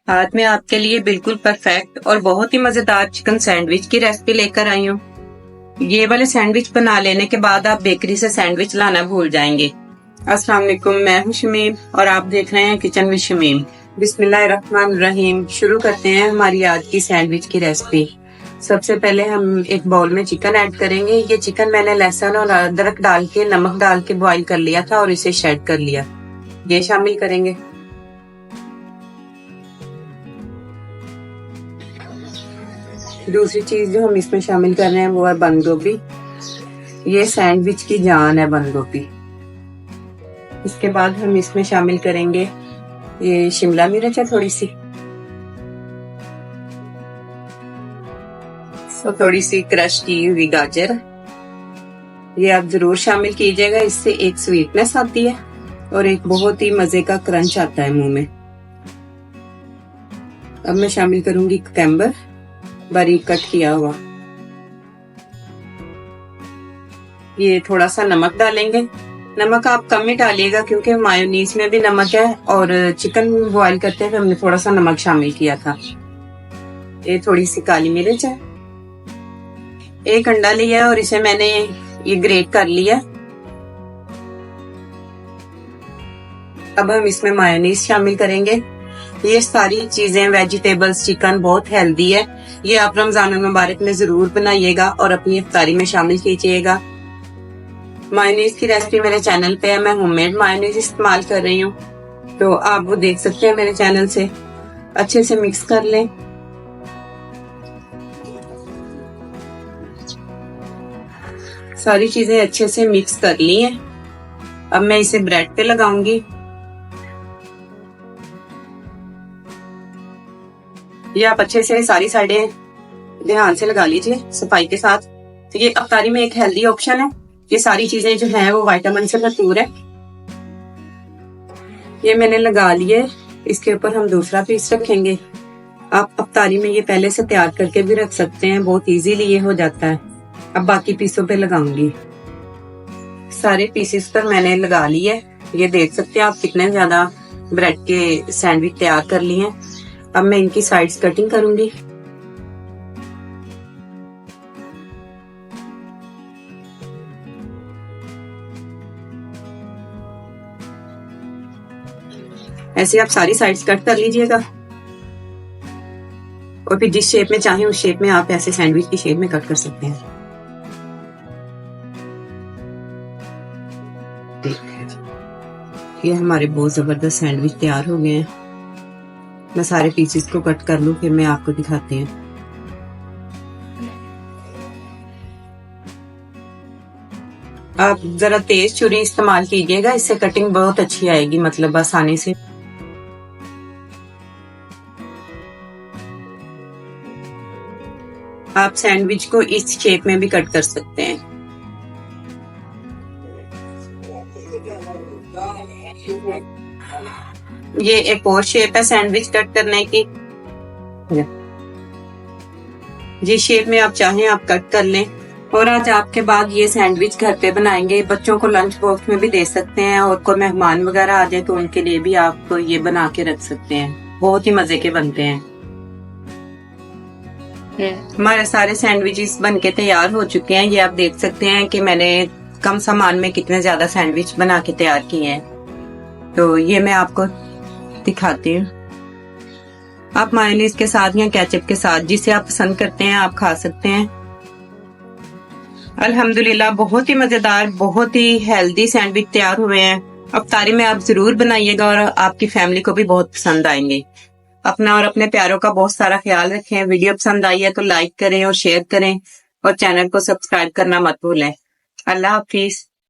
आज मैं आपके लिए बिल्कुल परफेक्ट और बहुत ही मजेदार चिकन सैंडविच की रेसिपी लेकर आई हूँ। ये वाले सैंडविच बना लेने के बाद आप बेकरी से सैंडविच लाना भूल जाएंगे। अस्सलाम वालेकुम, मैं हूँ शमीम और आप देख रहे हैं किचन विद शमीम। बिस्मिल्लाहिर्रहमानिर्रहीम। शुरू करते हैं हमारी आज की सैंडविच की रेसिपी। सबसे पहले हम एक बाउल में चिकन ऐड करेंगे। ये चिकन मैंने लहसुन और अदरक डाल के नमक डाल के बॉईल कर लिया था और इसे शेड कर लिया। ये शामिल करेंगे। दूसरी चीज जो हम इसमें शामिल कर रहे हैं वो है बंद गोभी। ये सैंडविच की जान है बंद गोभी। इसके बाद हम इसमें शामिल करेंगे ये शिमला मिर्च है थोड़ी सी, तो थोड़ी सी क्रश की हुई गाजर। ये आप जरूर शामिल कीजिएगा, इससे एक स्वीटनेस आती है और एक बहुत ही मजे का क्रंच आता है मुंह में। अब मैं शामिल करूंगी कुकम्बर बारीक कट किया हुआ। ये थोड़ा सा नमक डालेंगे। नमक आप कम ही डालिएगा क्योंकि मायोनीज में भी नमक है और चिकन बॉईल करते हुए हमने थोड़ा सा नमक शामिल किया था। ये थोड़ी सी काली मिर्च है। एक अंडा लिया और इसे मैंने ये ग्रेट कर लिया। अब हम इसमें मायोनीज शामिल करेंगे। ये सारी चीजें वेजिटेबल्स चिकन बहुत हेल्दी है। ये आप रमजान मुबारक में जरूर बनाइएगा और अपनी इफ्तारी में शामिल कीजिएगा। मायोनीज की रेसिपी मेरे चैनल पे है। मैं होममेड मायोनीज इस्तेमाल कर रही हूँ, तो आप वो देख सकते हैं मेरे चैनल से। अच्छे से मिक्स कर लें। सारी चीजें अच्छे से मिक्स कर ली हैं। अब मैं इसे ब्रेड पे लगाऊंगी। ये आप अच्छे से सारी साइडें ध्यान से लगा लीजिए सफाई के साथ। तो ये अफ्तारी में एक हेल्दी ऑप्शन है। ये सारी चीजें जो हैं वो विटामिन से भरपूर है। ये मैंने लगा लिए। इसके ऊपर हम दूसरा पीस रखेंगे। आप अफ्तारी में ये पहले से तैयार करके भी रख सकते हैं, बहुत इजीली ये हो जाता है। अब बाकी पीसों पे लगाऊंगी। सारे पीसेस पर मैंने लगा लिए। ये देख सकते हैं आप कितने ज्यादा ब्रेड के सैंडविच तैयार कर लिए हैं। अब मैं इनकी साइड्स कटिंग करूंगी। ऐसे आप सारी साइड्स कट कर लीजिएगा और फिर जिस शेप में चाहें उस शेप में आप ऐसे सैंडविच की शेप में कट कर सकते हैं। ये हमारे बहुत जबरदस्त सैंडविच तैयार हो गए हैं। मैं सारे पीसेस को कट कर लूं फिर मैं आपको दिखाती हूँ। आप जरा तेज छुरी इस्तेमाल कीजिएगा, इससे कटिंग बहुत अच्छी आएगी, मतलब आसानी से। आप सैंडविच को इस शेप में भी कट कर सकते हैं। ये एक और शेप है सैंडविच कट करने की। जिस शेप में आप चाहें आप कट कर लें। और आज आपके बाद ये सैंडविच घर पे बनाएंगे। बच्चों को लंच बॉक्स में भी दे सकते हैं और कोई मेहमान वगैरह आ जाए तो उनके लिए भी आप ये बना के रख सकते हैं। बहुत ही मजे के बनते हैं। हमारे सारे सैंडविचेस बनके तैयार हो चुके हैं। ये आप देख सकते हैं कि मैंने कम सामान में कितने ज्यादा सैंडविच बना के तैयार किए हैं। तो ये मैं आपको दिखाती हूँ। आप मायोनीज के साथ या केचप के साथ जिसे आप पसंद करते हैं आप खा सकते हैं। अल्हम्दुलिल्लाह बहुत ही मजेदार, बहुत ही हेल्दी सैंडविच तैयार हुए हैं। अफ्तारी में आप जरूर बनाइएगा और आपकी फैमिली को भी बहुत पसंद आएंगे। अपना और अपने प्यारों का बहुत सारा ख्याल रखें। वीडियो पसंद आई है तो लाइक करें और शेयर करें और चैनल को सब्सक्राइब करना मत भूलें। अल्लाह हाफिज।